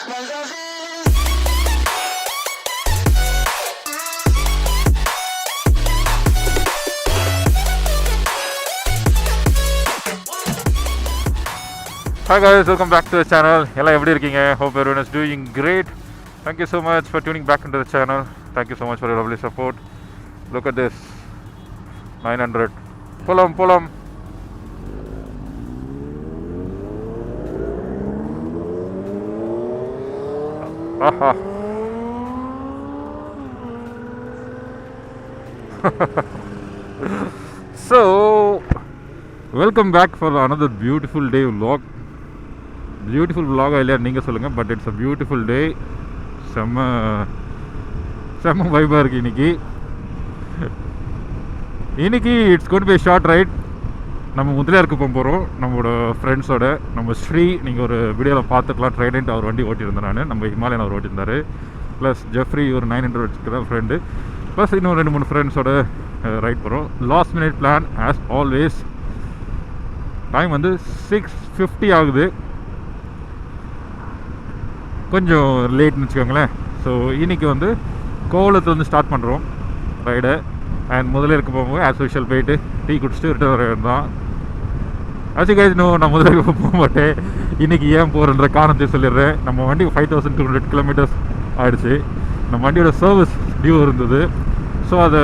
Hi guys, welcome back to the channel. Ella eppadi irkeenga? Hope everyone is doing great. Thank you so much for tuning back into the channel. Thank you so much for your lovely support. Look at this 900. Polam. Aha. So, welcome back for another beautiful day vlog. Beautiful vlog இல்லையா நீங்கள் சொல்லுங்கள், but it's a beautiful day. செம்ம வைபாக இருக்குது இன்னைக்கு it's going to be short right. நம்ம முதலியாருக்கு போகிறோம் நம்மளோட ஃப்ரெண்ட்ஸோட. நம்ம ஸ்ரீ நீங்கள் ஒரு வீடியோவில் பார்த்துக்கலாம். ட்ரைடன்ட் அவர் வண்டி ஓட்டியிருந்தேன் நான். நம்ம ஹிமாலயன் அவர் ஓட்டியிருந்தார். ப்ளஸ் ஜெஃப்ரி ஒரு 900 வச்சுக்கிற ஃப்ரெண்டு. ப்ளஸ் இன்னும் 2-3 ஃப்ரெண்ட்ஸோட ரைட் போகிறோம். Last minute plan as always. Time வந்து 6:50 ஆகுது. கொஞ்சம் லேட்னு வச்சுக்கோங்களேன். ஸோ இன்றைக்கி வந்து கோவளத்துலேருந்து ஸ்டார்ட் பண்ணுறோம் ரைடை. அண்ட் முதல்ல இருக்க போகும்போது ஆஸ் யூஷுவல் போயிட்டு டீ குடிச்சிட்டு ரிட்டர்ன் வர தான். ஆக்சுவலி கைஸ், நான் முதல்ல போக மாட்டேன். இன்றைக்கி ஏன் போகிறன்ற காரணத்தை சொல்லிடுறேன். நம்ம வண்டி 5200 கிலோமீட்டர்ஸ் ஆகிடுச்சு. நம்ம வண்டியோட சர்வீஸ் டியூ இருந்தது. ஸோ அதை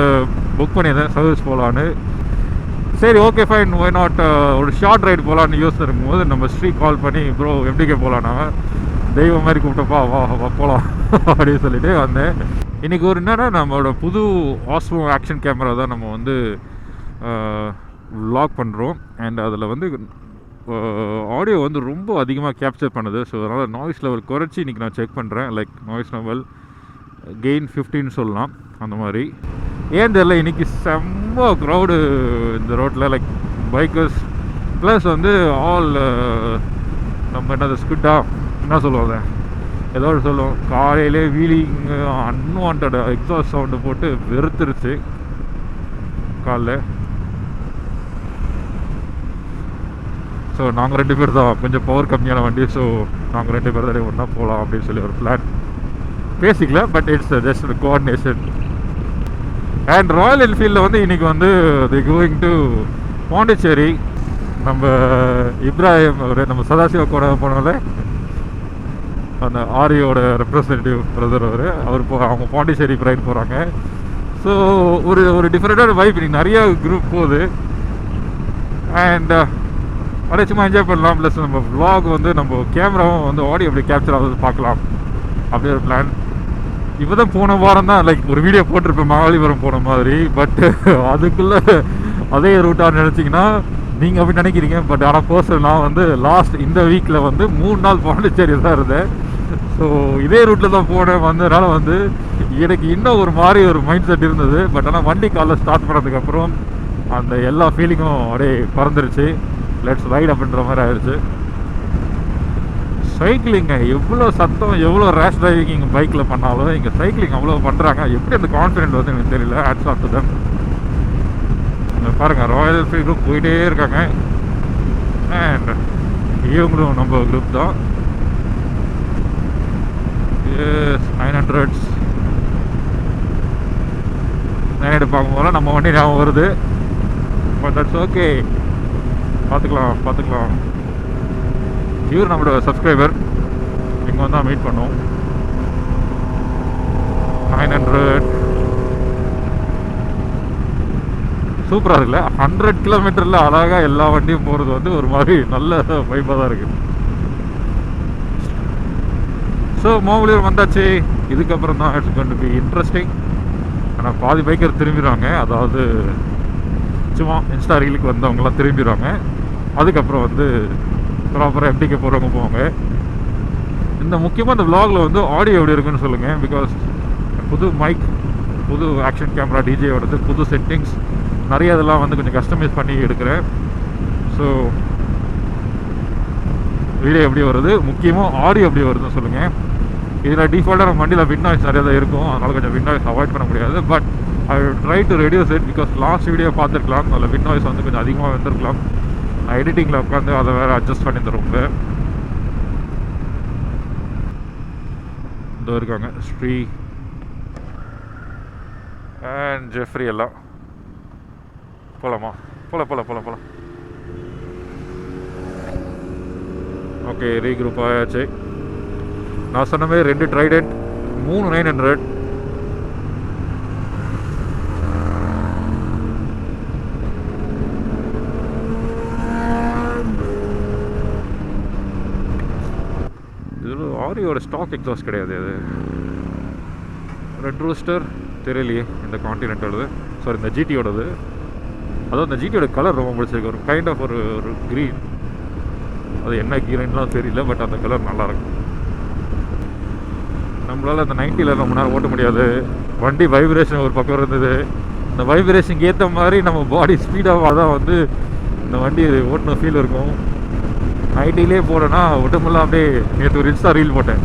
புக் பண்ணியிருந்தேன் சர்வீஸ் போகலான்னு. சரி, ஓகே ஃபைன், ஒய் நாட் ஒரு ஷார்ட் ரைடு போகலான்னு யோசிச்சு இருக்கும்போது நம்ம ஸ்ரீ கால் பண்ணி ப்ரோ எப்படிக்கே போகலான்னா தெய்வம் மாதிரி கூப்பிட்டப்பா வா போகலாம் அப்படின்னு சொல்லிட்டு வந்தேன். இன்றைக்கி ஒரு என்னன்னா நம்மளோட புது ஆஸ்மோ ஆக்ஷன் கேமரா தான் நம்ம வந்து vlog பண்ணுறோம். அண்ட் அதில் வந்து ஆடியோ வந்து ரொம்ப அதிகமாக கேப்சர் பண்ணுது. ஸோ அதனால் நாய்ஸ் லெவல் குறைச்சி இன்றைக்கி நான் செக் பண்ணுறேன். லைக் நாய்ஸ் லெவல் கெயின் 15 சொல்லலாம். அந்த மாதிரி ஏன் தெரியல இன்றைக்கி செம்ம க்ரௌடு இந்த ரோட்டில். லைக் பைக்கர்ஸ் ப்ளஸ் வந்து ஆல் நம்ம என்னது ஸ்குட்டா என்ன சொல்லுவாங்க, ஏதோ ஒரு சொல்லுவோம். காலையிலே வீலிங் அன்வான்ட் எக்ஸாஸ்ட் சவுண்டு போட்டு வெறுத்துருச்சு காலைல. ஸோ நாங்கள் 2 பேர் தான், கொஞ்சம் பவர் கம்மியான வண்டி. ஸோ நாங்கள் 2 பேர் தான் ஒன்றா போகலாம் அப்படின்னு சொல்லி ஒரு பிளான் பேசிக்கல. But it's just coordination. And Royal என்ஃபீல்டில் வந்து இன்றைக்கி வந்து தி கோயிங் டு பாண்டிச்சேரி. நம்ம இப்ராஹிம் நம்ம சதாசிவ கூட போனால அந்த ஆரியோட ரெப்ரஸன்டேட்டிவ் பிரதர் அவர் அவங்க பாண்டிச்சேரி ரைட் போகிறாங்க. ஸோ ஒரு டிஃப்ரெண்ட்டான வைப். இன்றைக்கி நிறையா குரூப் போகுது. அண்ட் அப்படியே சும்மா என்ஜாய் பண்ணலாம். ப்ளஸ் நம்ம vlog வந்து நம்ம கேமராவும் வந்து ஆடியோ எப்படி கேப்சர் ஆகுது பார்க்கலாம் அப்படி ஒரு பிளான். இப்போ தான் போன வாரம் தான் லைக் ஒரு வீடியோ போட்டிருப்பேன் மகாபலிபுரம் போன மாதிரி. பட் அதுக்குள்ளே அதே ரூட்டாக நினச்சிங்கன்னா நீங்கள் அப்படி நினைக்கிறீங்க. பட் ஆனால் பர்சனல் நான் வந்து லாஸ்ட் இந்த வீக்கில் வந்து 3 நாள் பாண்டிச்சேரி தான் இருந்தேன். ஸோ இதே ரூட்டில் தான் போனேன். வந்ததுனால வந்து எனக்கு இன்னும் ஒரு மாதிரி ஒரு மைண்ட் செட் இருந்தது. பட் ஆனால் வண்டி காலில் ஸ்டார்ட் பண்ணதுக்கப்புறம் அந்த எல்லா ஃபீலிங்கும் அப்படியே பறந்துருச்சு. லெட்ஸ் ரைட் அப்படின்ற மாதிரி ஆயிடுச்சு. சைக்கிளிங்க எவ்வளோ சத்தம், எவ்வளோ ரேஷ் டிரைவிங் இங்கே பைக்கில் பண்ணாலும் இங்கே சைக்கிளிங் அவ்வளோ பண்ணுறாங்க. எப்படி அந்த கான்ஃபிடென்ட் வந்து எனக்கு தெரியல. Hats off to them. பாருங்கள், ராயல் என்ஃபீல்ட் குரூப் போயிட்டே இருக்காங்க. அண்ட் இவங்களும் நம்ம குரூப் தான். 900 பார்க்கும்போது நம்ம வண்டி ஞாபகம் வருது. பட் தட்ஸ் ஓகே, பார்த்துக்கலாம். இவர் நம்மளோட சப்ஸ்கிரைபர். இங்கே வந்து மீட் பண்ணுவோம். 900 சூப்பராக இருக்குல்ல. 100 கிலோமீட்டரில் அழகாக எல்லா வண்டியும் போகிறது வந்து ஒரு மாதிரி நல்ல வைப்பாக தான் இருக்குது. ஸோ மோகலியூர் வந்தாச்சு. இதுக்கப்புறம் தான் it's going to be interesting. ஆனால் பாதி பைக்கர் திரும்பிடுவாங்க. அதாவது சும்மா இன்ஸ்டா ரீலுக்கு வந்தவங்களாம் திரும்பிடுவாங்க. அதுக்கப்புறம் வந்து ப்ராப்பராக எப்படிக்க போகிறவங்க போவாங்க. இந்த முக்கியமாக இந்த vlogல வந்து ஆடியோ எப்படி இருக்குன்னு சொல்லுங்கள். பிகாஸ் புது மைக், புது ஆக்ஷன் கேமரா, டிஜேயோடது புது செட்டிங்ஸ் நிறைய இதெல்லாம் வந்து கொஞ்சம் கஸ்டமைஸ் பண்ணி எடுக்கிறேன். ஸோ வீடியோ எப்படி வருது, முக்கியமாக ஆடியோ எப்படி வருதுன்னு சொல்லுங்கள். இதில் டிஃபால்ட்டாக நம்ம வண்டியில் விண்ட் நாய்ஸ் நிறைய தான் இருக்கும். அதனால் கொஞ்சம் விண்ட் நாய்ஸ் அவாய்ட் பண்ண முடியாது. But I try to reduce it. Because last video பார்த்துருக்கலாம், அதில் விண்ட் நாய்ஸ் வந்து கொஞ்சம் அதிகமாக வந்துருக்கலாம். நான் எடிட்டிங்கில் உட்காந்து அதை வேறு அட்ஜஸ்ட் பண்ணி தருவோங்க. இதோ இருக்காங்க ஸ்ரீ அண்ட் ஜெஃப்ரி எல்லாம். போகலாமா? போகலாம். ஓகே, ரீக்ரூப் ஆயாச்சு. நான் சொன்ன மாதிரி 2 ட்ரைடென்ட், 3 900. இதில் ஆரியோட ஸ்டாக் எக்ஸாஸ்ட் கிடையாது. அது ரெட் ரூஸ்டர் தெரியலையே. இந்த கான்டினென்டோடது, சாரி இந்த ஜிடியோடது. அதாவது இந்த ஜிடியோட கலர் ரொம்ப பிடிச்சிருக்கு. ஒரு கைண்ட் ஆஃப் ஒரு க்ரீன். அது என்ன க்ரீன்லாம் தெரியல, பட் அந்த கலர் நல்லாயிருக்கும். நம்மளால் அந்த 90ல் ரொம்ப நேரம் ஓட்ட முடியாது. வண்டி வைப்ரேஷன் ஒரு பக்கம் இருந்தது. இந்த வைப்ரேஷனுக்கு ஏற்ற மாதிரி நம்ம பாடி ஸ்பீடாக தான் வந்து இந்த வண்டி ஓட்டின ஃபீல் இருக்கும். 90லே போனேன்னா உடம்புலாம் அப்படியே, நேற்று ஒரு இன்ஸ்டா ரீல் போட்டேன்,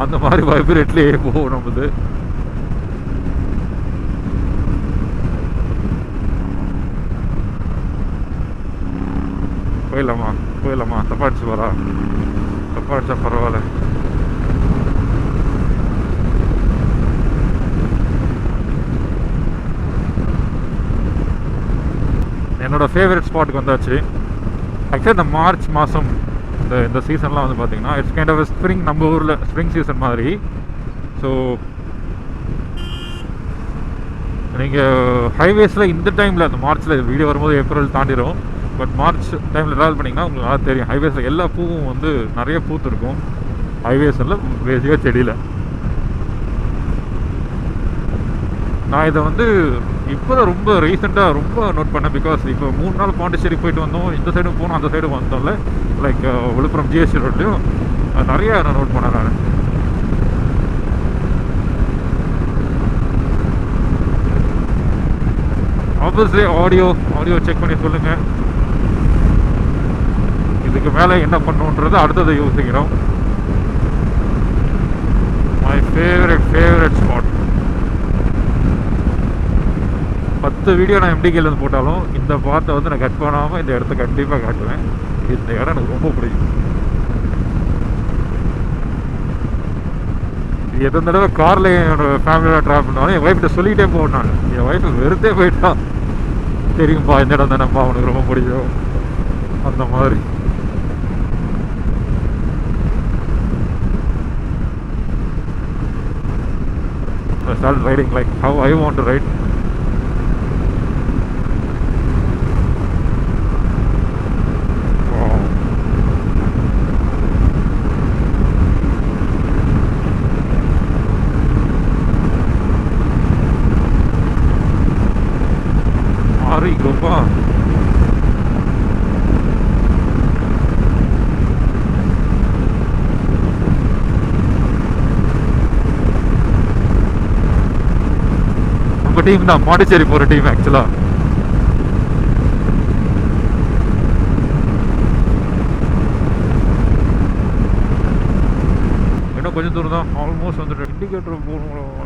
அந்த மாதிரி வைப்ரேட்லேயே போகும் நம்மது. போயிடலாமா? தப்பாடிச்சு வரா? தப்பாடிச்சா பரவாயில்ல. என்னோட ஃபேவரட் ஸ்பாட்டுக்கு வந்தாச்சு. ஆக்சுவலி இந்த மார்ச் மாதம் இந்த சீசன்லாம் வந்து பார்த்தீங்கன்னா இட்ஸ் கைண்ட் ஆஃப் ஸ்ப்ரிங். நம்ம ஊரில் ஸ்ப்ரிங் சீசன் மாதிரி. ஸோ நீங்கள் ஹைவேஸில் இந்த டைமில், அந்த மார்ச்சில் வீடியோ வரும்போது ஏப்ரல் தாண்டிடும், பட் மார்ச் டைமில் ட்ராவல் பண்ணிங்கன்னா உங்களுக்கு நல்லா தெரியும். ஹைவேஸில் எல்லா பூவும் வந்து நிறைய பூத்து இருக்கும். ஹைவேஸில் பேசிக்காக செடியில். நான் இதை வந்து இப்போ தான் ரொம்ப ரீசெண்டாக ரொம்ப நோட் பண்ணேன். பிகாஸ் இப்போ 3 நாள் பாண்டிச்சேரி போயிட்டு வந்தோம். இந்த சைடும் போனோம், அந்த சைடும் வந்தோம்ல, லைக் விழுப்புரம் ஜிஎஸ்டி ரோட்லையும் நிறையா நான் நோட் பண்ணேன். நான் ஆப்வியஸ்லி ஆடியோ செக் பண்ணி சொல்லுங்கள். இதுக்கு மேலே என்ன பண்ணுன்றது அடுத்ததை யோசிக்கிறோம். My favourite spot. 10 வீடியோ நான் எம்டிகேலேருந்து போட்டாலும் இந்த பார்ட்டை வந்து நான் கட் பண்ணாமல் இந்த இடத்த கண்டிப்பாக காட்டுவேன். இந்த இடம் எனக்கு ரொம்ப பிடிக்கும். எத்தனை தடவை காரில் என்னோட ஃபேமிலியோட ட்ராவல் பண்ணாலும் என் ஒய்ஃப்கிட்ட சொல்லிகிட்டே போவேன். நான் என் ஒய்ஃபை வெறுத்தே போயிட்டான். தெரியும்பா இந்த இடம் தானேப்பா அவனுக்கு ரொம்ப பிடிக்கும், அந்த மாதிரி. I started riding like how I want to ride. Ari Gopa. நம்ம டீம் தான் பாண்டிச்சேரி போகிற டீம். ஆக்சுவலாக இன்னும் கொஞ்சம் தூரம் தான், ஆல்மோஸ்ட் வந்துட்டு. இண்டிகேட்டர் போகணும்.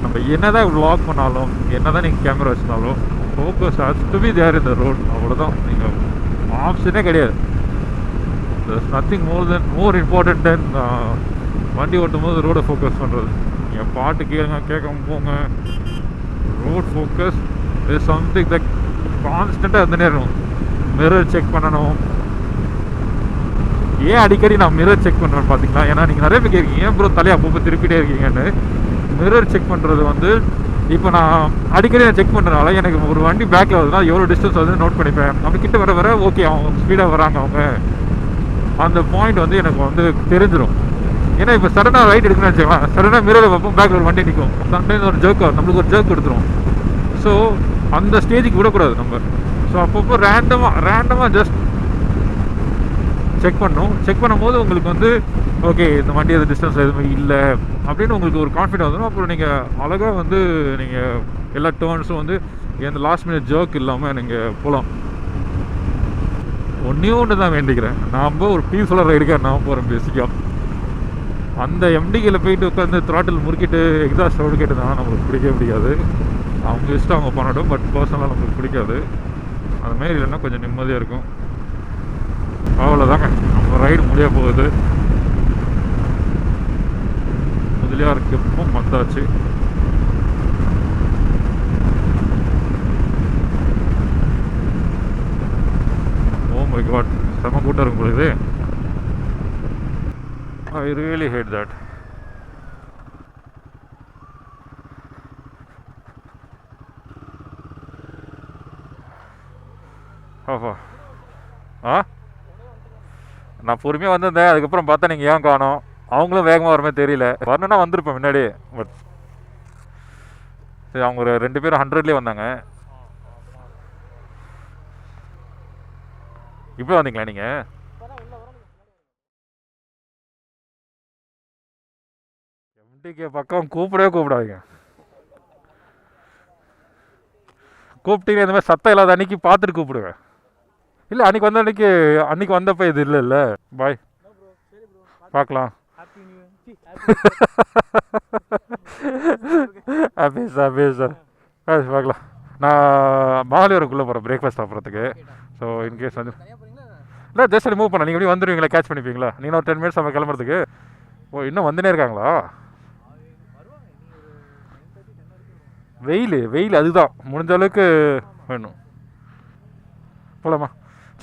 நம்ம என்னதான் விளாக் பண்ணாலும், என்னதான் நீங்கள் கேமரா வச்சுனாலும், focus has to be there in the road. அவ்வளோதான், நீங்கள் ஆப்ஷனே கிடையாது. there's nothing more important than வண்டி ஓட்டும் போது ரோடை ஃபோக்கஸ் பண்ணுறது. நீங்கள் பாட்டு கேட்காம போங்க. Road focus is something that கான்ஸ்டண்ட்டாக இருந்துனே இருக்கணும். மிரர் செக் பண்ணணும். ஏன் அடிக்கடி நான் மிரர் செக் பண்ணுறேன்னு பார்த்தீங்களா? ஏன்னா நீங்கள் நிறைய பேர் கேட்குறீங்க, ஏன் ப்ரோ தலையை அப்பப்போ திருப்பிட்டே இருக்கீங்கன்னு. மிரர் செக் பண்ணுறது வந்து இப்போ நான் அடிக்கடி நான் செக் பண்ணுறதுனால எனக்கு ஒரு வண்டி பேக்கில் வருதுன்னா எவ்வளோ டிஸ்டன்ஸ் வந்து நோட் பண்ணிப்பேன். அப்படி கிட்ட வர ஓகே அவங்க ஸ்பீடாக வராங்க, அவங்க அந்த பாயிண்ட் வந்து எனக்கு வந்து தெரிஞ்சிடும். ஏன்னா இப்போ சடனாக ரைட் எடுக்கணும்னு வச்சுக்கலாம், சடனாக மிரரை வைப்போம், பேக்கில் ஒரு வண்டி நிற்கும், சம்டைம்ஸ் ஒரு ஜர்க் வரும், நம்மளுக்கு ஒரு ஜர்க் கொடுத்துரும். ஸோ அந்த ஸ்டேஜுக்கு விடக்கூடாது நம்ம. ஸோ அப்பப்போ ரேண்டமாக ஜஸ்ட் செக் பண்ணணும். செக் பண்ணும்போது உங்களுக்கு வந்து ஓகே இந்த வண்டி அது டிஸ்டன்ஸ் எதுவுமே இல்லை அப்படின்னு உங்களுக்கு ஒரு கான்ஃபிடன்ஸ் வந்துடும். அப்புறம் நீங்கள் அழகாக வந்து நீங்கள் எல்லா டேர்ன்ஸும் வந்து எந்த லாஸ்ட் மினிட் ஜர்க் இல்லாமல் நீங்கள் போகலாம். ஒன்று தான் வேண்டிக்கிறேன், நாம் ஒரு பீஸ்ஃபுல்லாக ரைடுக்காக நான் போகிறேன். பேசிக்காக அந்த எம்டிகில் போயிட்டு உட்காந்து த்ராட்டில் முறுக்கிட்டு எக்ஸாஸ்ட் சவுண்டு கேட்டுதான் நம்மளுக்கு பிடிக்காது. அவங்க இஷ்டம் அவங்க பண்ணட்டும், பட் பர்சனலாக நம்மளுக்கு பிடிக்காது. அதுமாரி இல்லைன்னா கொஞ்சம் நிம்மதியாக இருக்கும். அவ்வளோதாங்க, நம்ம ரைடு முடிய போகுது. முதலியாருக்கு எப்போ வந்தாச்சு. ஓ மை காட், செம கூட்டம் இருக்கும் பொழுது. I really hate that. ஆஹா ஆ, நான் பொறுமையாக வந்திருந்தேன். அதுக்கப்புறம் பார்த்தா நீங்கள் ஏன் காணோம். அவங்களும் வேகமாக வரமே தெரியல. வரணுன்னா வந்திருப்பேன் முன்னாடி. பட் சரி, அவங்க 2 பேரும் 100லேயே வந்தாங்க. இப்போ வந்தீங்களா நீங்கள்? எம்டிகே பக்கம் கூப்பிடவே கூப்பிடாதீங்க. கூப்பிட்டீங்க இந்த மாதிரி சத்தம் இல்லாத அன்னைக்கு பார்த்துட்டு கூப்பிடுவேன். இல்லை அன்றைக்கி வந்த அன்றைக்கி வந்தப்போ இது இல்லை. பாய், பார்க்கலாம். அப்படியே சார் பார்க்கலாம். நான் மகாலிபுரம்குள்ளே போகிறேன் பிரேக்ஃபாஸ்ட் சாப்பிட்றதுக்கு. ஸோ இன்கேஸ் வந்து இல்லை ஜஸ்ட் மூவ் பண்ண நீங்கள் எப்படி வந்துடுவீங்களா, கேட்ச் பண்ணிப்பீங்களா? நீங்கள் ஒரு 10 மினிட்ஸ் நம்ம கிளம்புறதுக்கு. ஓ, இன்னும் வந்துனே இருக்காங்களா? வெயில் அதுதான் முடிஞ்ச அளவுக்கு வேணும். போகலாமா?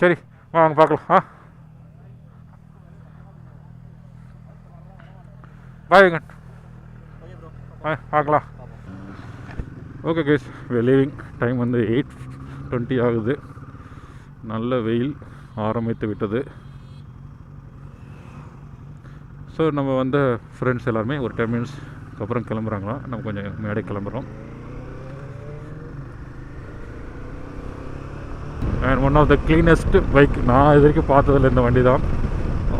சரி வாங்க பார்க்கலாம். பாய் வெங்கட், பார்க்கலாம். Okay guys, we leaving. Time வந்து 8:20 ஆகுது. நல்ல வெயில் ஆரம்பித்து விட்டது. ஸோ நம்ம வந்த ஃப்ரெண்ட்ஸ் எல்லாருமே ஒரு 10 மினிட்ஸ்க்கு அப்புறம் கிளம்புறாங்களா. நம்ம கொஞ்சம் மேடை கிளம்புறோம். And one of the cleanest bike நான் இது வரைக்கும் பார்த்ததில்ல இந்த வண்டி தான்.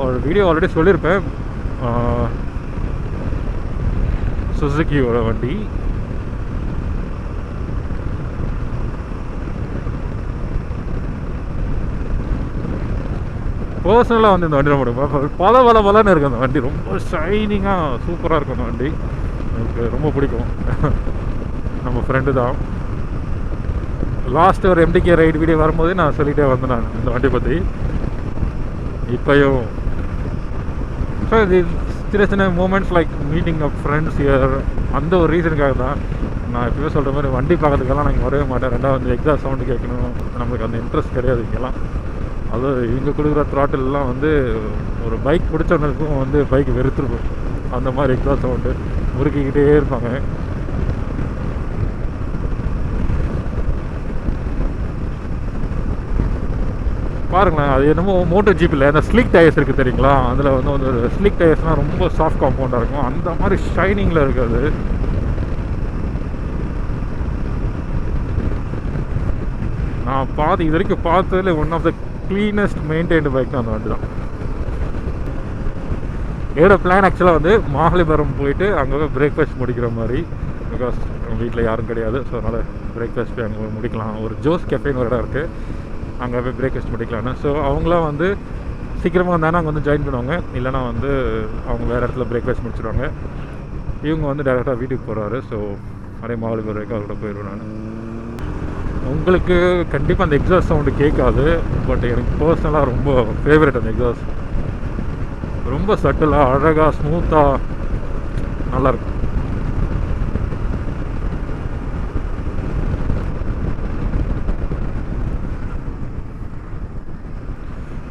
ஒரு வீடியோ ஆல்ரெடி சொல்லியிருப்பேன். சுசுக்கியோட வண்டி. பர்சனலாக வந்து இந்த வண்டி ரொம்ப பலன்னு இருக்குது. அந்த வண்டி ரொம்ப ஷைனிங்காக சூப்பராக இருக்கும். அந்த வண்டி எனக்கு ரொம்ப பிடிக்கும். நம்ம ஃப்ரெண்டு தான். லாஸ்ட் ஒரு எம்டிகே ரைடு வீடியோ வரும்போதே நான் சொல்லிகிட்டே வந்தேன் நான் இந்த வண்டி பற்றி. இப்போயும் ஸோ இது சின்ன மூமெண்ட்ஸ் லைக் மீட்டிங் அப் ஃப்ரெண்ட்ஸ் இயர், அந்த ஒரு ரீசனுக்காக தான் நான் எப்பவுமே சொல்கிற மாதிரி வண்டி பார்க்கறதுக்கெல்லாம் நான் வரவே மாட்டேன். ரெண்டாவது வந்து எக்ஸாஸ்ட் சவுண்டு கேட்கணும், நம்மளுக்கு அந்த இன்ட்ரெஸ்ட் கிடையாது இங்கெல்லாம். அது இவங்க கொடுக்குற த்ராட்டில்லாம் வந்து ஒரு பைக் பிடிச்சவங்களுக்கும் வந்து பைக் வெறுத்துருக்கும். அந்த மாதிரி எக்ஸாஸ்ட் சவுண்டு முறுக்கிக்கிட்டே இருப்பாங்க. பாருங்களேன், அது என்னமோ மோட்டோ ஜிப்பில் அந்த ஸ்லிக் டயர்ஸ் இருக்குது தெரியுங்களா, அதில் வந்து ஒரு ஸ்லிக் டயர்ஸ்னால் ரொம்ப சாஃப்ட் காம்பவுண்டாக இருக்கும். அந்த மாதிரி ஷைனிங்கில் இருக்குது. நான் இது வரைக்கும் பார்த்ததுல one of the cleanest maintained bike தான் அந்த வண்டி தான். என்னோட பிளான் ஆக்சுவலாக வந்து மகாலிபுரம் போயிட்டு அங்கே போய் பிரேக்ஃபாஸ்ட் முடிக்கிற மாதிரி. பிகாஸ் வீட்டில் யாரும் கிடையாது. ஸோ அதனால் பிரேக்ஃபாஸ்ட் போய் அங்கே முடிக்கலாம். ஒரு ஜோஸ் கெஃபேன்னு ஒரு இடம் இருக்குது, அங்கே போய் பிரேக்ஃபாஸ்ட் முடிக்கலான்னு. ஸோ அவங்களாம் வந்து சீக்கிரமாக வந்தாங்கன்னா அங்கே வந்து ஜாயின் பண்ணுவாங்க. இல்லைனா வந்து அவங்க வேறு இடத்துல பிரேக்ஃபாஸ்ட் முடிச்சிடுவாங்க. இவங்க வந்து டேரெக்டாக வீட்டுக்கு போகிறாரு. ஸோ அப்படியே மகாலிபுரம் வரைக்கும் அவரோட போயிடுவேன் நான். உங்களுக்கு கண்டிப்பாக அந்த எக்ஸாஸ்ட் சவுண்டு கேட்காது. பட் எனக்கு பர்சனலாக ரொம்ப ஃபேவரட் அந்த எக்ஸாஸ்ட். ரொம்ப சட்டிலாக அழகாக ஸ்மூத்தாக நல்லாயிருக்கும்.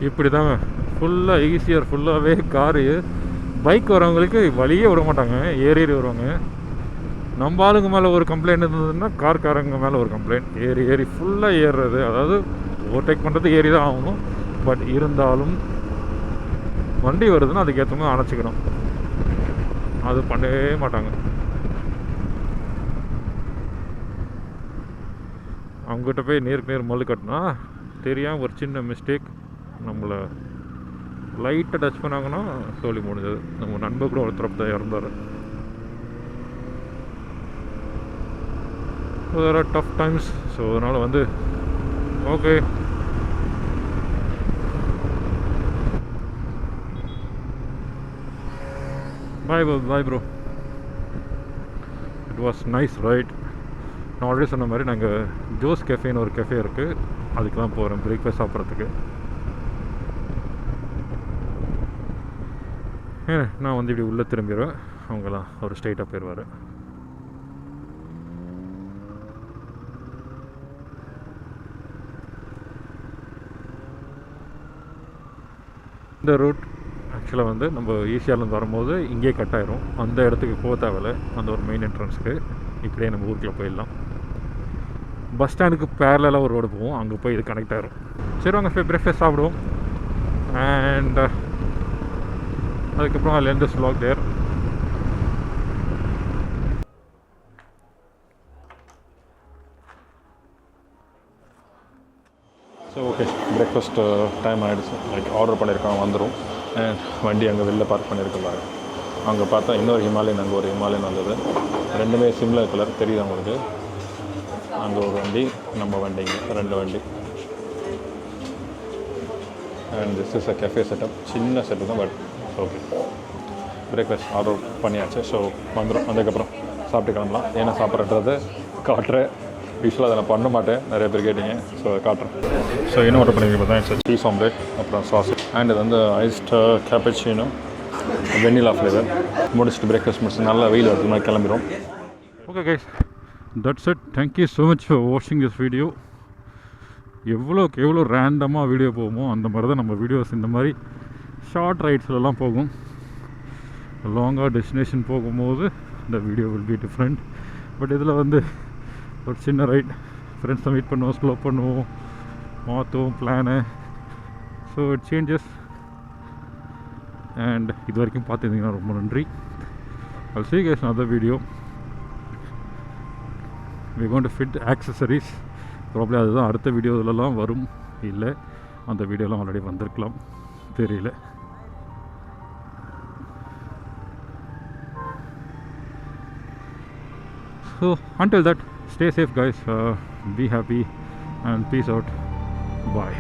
இப்படி தாங்க ஃபுல்லாக ஈஸியாக ஃபுல்லாகவே காரு. பைக் வரவங்களுக்கு வழியே விட மாட்டாங்க, ஏறி வருவாங்க. நம்ம ஆளுங்க மேலே ஒரு கம்ப்ளைண்ட் இருந்ததுன்னா கார்காரங்க மேலே ஒரு கம்ப்ளைண்ட். ஏறி ஃபுல்லாக ஏறுறது, அதாவது ஓவர்டேக் பண்ணுறது ஏறி தான் ஆகணும். பட் இருந்தாலும் வண்டி வருதுன்னா அதுக்கேற்றவங்க அணைச்சிக்கணும். அது பண்ணவே மாட்டாங்க. அவங்ககிட்ட போய் நேருக்கு நேர் மல்லு கட்டினா தெரியாமல் ஒரு சின்ன மிஸ்டேக் நம்மளை லைட்டாக டச் பண்ணாங்கன்னா சொல்லி முடிஞ்சது. நம்ம நண்பர் கூட ஒருத்தர் தான் இறந்தார். வேறு டஃப் டைம்ஸ். ஸோ அதனால் வந்து okay, bye bro. It was nice right. நான் ஆல்ரெடி சொன்ன மாதிரி நாங்கள் ஜோஸ் கெஃபேன்னு ஒரு கெஃபே இருக்குது, அதுக்கு தான் போகிறேன் பிரேக்ஃபாஸ்ட் சாப்பிட்றதுக்கு. நான் வந்து இப்படி உள்ளே திரும்பிடுவேன், அவங்களாம் அவர் ஸ்ட்ரைட்டாக போயிடுவார். இந்த ரூட் ஆக்சுவலாக வந்து நம்ம ஈஸியாலேருந்து வரும்போது இங்கேயே கட் ஆயிரும், அந்த இடத்துக்கு போக தேவையில்ல. அந்த ஒரு மெயின் என்ட்ரன்ஸுக்கு இப்படியே நம்ம ஊருக்குள்ளே போயிடலாம். பஸ் ஸ்டாண்டுக்கு பேரலாக ஒரு ரோடு போவோம், அங்கே போய் இது கனெக்ட் ஆகிரும். சரி வாங்க போய் பிரேக்ஃபாஸ்ட் சாப்பிடுவோம். அண்ட் அதுக்கப்புறம் அதில் எந்த vlog தேர். ஸோ ஓகே, பிரேக்ஃபாஸ்ட் டைம் ஆகிடுச்சு. லைக் ஆர்டர் பண்ணியிருக்காங்க, வந்துடும். அண்ட் வண்டி அங்கே வெளில பார்க் பண்ணியிருக்காங்க. அங்கே பார்த்தா இன்னொரு ஹிமாலயன், அங்கே ஒரு ஹிமாலயன் வந்தது. ரெண்டுமே சிம்லர் கலர் தெரியுது அவங்களுக்கு. அங்கே ஒரு வண்டி, நம்ம வண்டிங்க, 2 வண்டி. And this is a cafe setup. சின்ன செட்டப் தான், பட் ஓகே. பிரேக்ஃபாஸ்ட் ஆர்டர் பண்ணியாச்சு. ஸோ வந்துடும். அதுக்கப்புறம் சாப்பிட்டு கிளம்பலாம். ஏன்னா சாப்பிட்றது காட்டுறேன். யூஸ்வலாக அதை நான் பண்ண மாட்டேன், நிறைய பேர் கேட்டிங்க. ஸோ காட்டுறேன். ஸோ என்ன ஆர்டர் பண்ணியிருக்க பார்த்தா இட்ஸ் சீஸ் ஆம்லேட், அப்புறம் சாஸ். அண்ட் இது வந்து ஐஸ்டு கேப்பச்சினோ வெண்ணிலா ஃப்ளேவர். முடிச்சுட்டு பிரேக்ஃபாஸ்ட் முடிச்சுட்டு நல்லா வெயில் வரதுக்கு மாதிரி கிளம்பிடும். Okay guys, that's it. Thank you so much for வாட்சிங் திஸ் வீடியோ. எவ்வளோக்கு எவ்வளோ ரேண்டமாக வீடியோ போகுமோ அந்த மாதிரி தான் நம்ம வீடியோஸ் இந்த மாதிரி ஷார்ட் ரைட்ஸ்லலாம் போகும். லாங்காக டெஸ்டினேஷன் போகும்போது இந்த video will be different. But இதில் வந்து ஒரு சின்ன ரைட், ஃப்ரெண்ட்ஸை மீட் பண்ணுவோம், ஸ்லோ பண்ணுவோம், மாற்றுவோம் plan. So it changes. And இது வரைக்கும் பார்த்துருந்தீங்கன்னா ரொம்ப நன்றி. I'll see you guys in another video. We're going to fit accessories. Probably அதுதான் அடுத்த வீடியோவிலலாம் வரும், இல்லை அந்த வீடியோலாம் ஆல்ரெடி வந்திருக்கலாம், தெரியல. So until that, stay safe guys, be happy and peace out. Bye.